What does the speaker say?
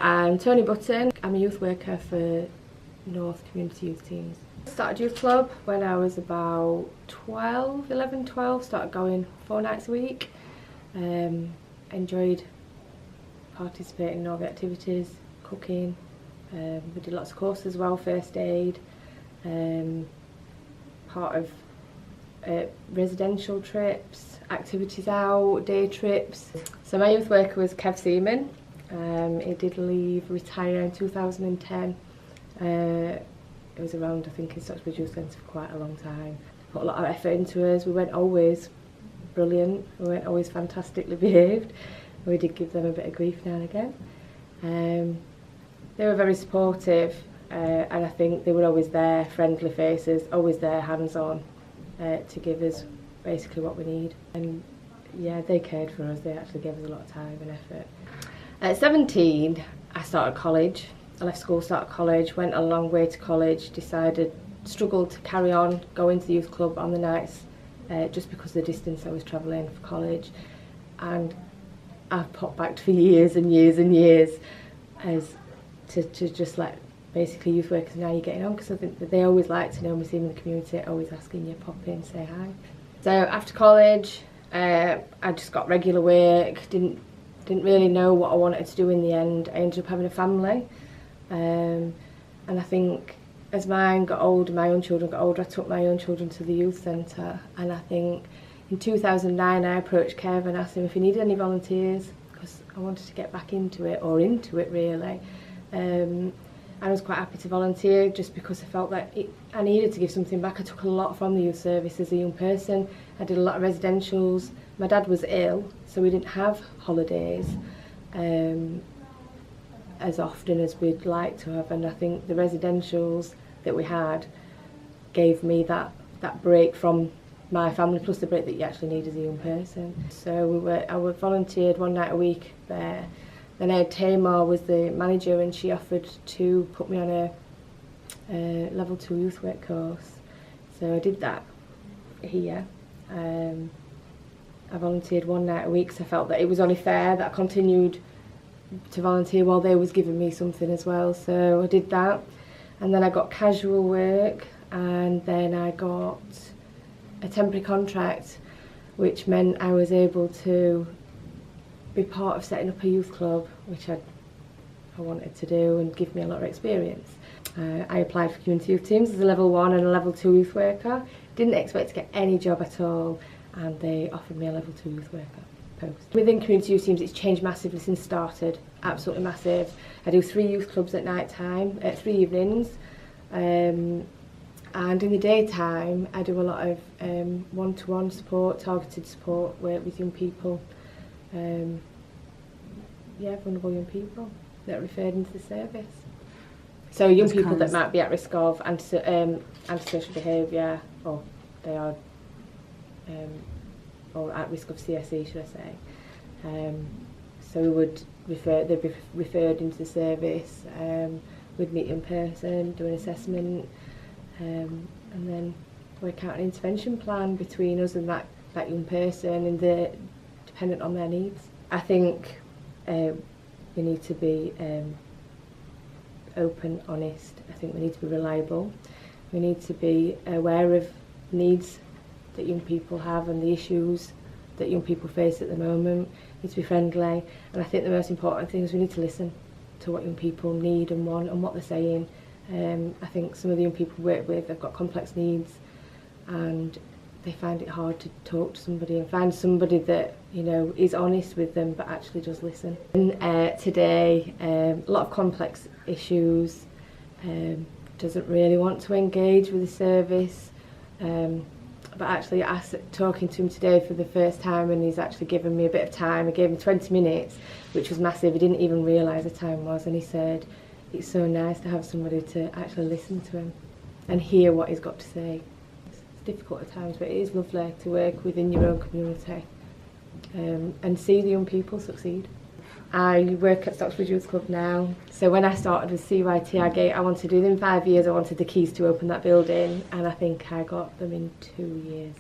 I'm Toni Button. I'm a youth worker for North Community Youth Teams. I started youth club when I was about 11, 12, started going 4 nights a week. Enjoyed participating in all the activities, cooking. We did lots of courses as well, first aid, part of residential trips, activities out, day trips. So my youth worker was Kev Seaman. He did retire in 2010. It was around, I think, in Stocksbridge Youth Centre for quite a long time. Put a lot of effort into us. We weren't always brilliant, we weren't always fantastically behaved. We did give them a bit of grief now and again. They were very supportive, and I think they were always there, friendly faces, always there, hands-on, to give us basically what we need. And yeah, they cared for us, they actually gave us a lot of time and effort. At 17, I started college. I left school, started college, went a long way to college, struggled to carry on going to the youth club on the nights just because of the distance I was travelling for college. And I've popped back for years and years and years to just like basically youth workers, now you're getting on, because I think that they always like to know me, see me in the community, always asking you pop in, say hi. So after college, I just got regular work, didn't really know what I wanted to do in the end. I ended up having a family, and I think as mine got older, my own children got older, I took my own children to the youth centre, and I think in 2009 I approached Kev and asked him if he needed any volunteers, because I wanted to get back into it really. I was quite happy to volunteer just because I felt that I needed to give something back. I took a lot from the youth service as a young person. I did a lot of residentials. My dad was ill, so we didn't have holidays as often as we'd like to have, and I think the residentials that we had gave me that break from my family, plus the break that you actually need as a young person. So I volunteered 1 night a week there. Then I had Tamar was the manager, and she offered to put me on a level 2 youth work course. So I did that here. I volunteered 1 night a week, so I felt that it was only fair that I continued to volunteer while they was giving me something as well. So I did that, and then I got casual work, and then I got a temporary contract, which meant I was able to be part of setting up a youth club, which I wanted to do and give me a lot of experience. I applied for community youth teams as a level 1 and a level 2 youth worker. Didn't expect to get any job at all, and they offered me a level 2 youth worker post. Within community youth teams, it's changed massively since started, absolutely massive. I do 3 youth clubs at night time, 3 evenings, and in the daytime I do a lot of one-to-one support, targeted support, work with young people. Vulnerable young people that are referred into the service. So young people that might be at risk of antisocial behaviour, or they are, or at risk of CSE, should I say. So they'd be referred into the service. We'd meet in person, do an assessment, and then work out an intervention plan between us and that young person, and dependent on their needs. I think we need to be open, honest. I think we need to be reliable. We need to be aware of needs that young people have and the issues that young people face at the moment. We need to be friendly, and I think the most important thing is we need to listen to what young people need and want and what they're saying. I think some of the young people we work with have got complex needs, and they find it hard to talk to somebody and find somebody that, you know, is honest with them but actually does listen. And today, a lot of complex issues, doesn't really want to engage with the service, but actually talking to him today for the first time, and he's actually given me a bit of time. I gave him 20 minutes, which was massive. He didn't even realise the time was, and he said it's so nice to have somebody to actually listen to him and hear what he's got to say. Difficult at times, but it is lovely to work within your own community and see the young people succeed. I work at Stocksbridge Youth Club now, so when I started with CYT, I wanted to do them in 5 years. I wanted the keys to open that building, and I think I got them in 2 years.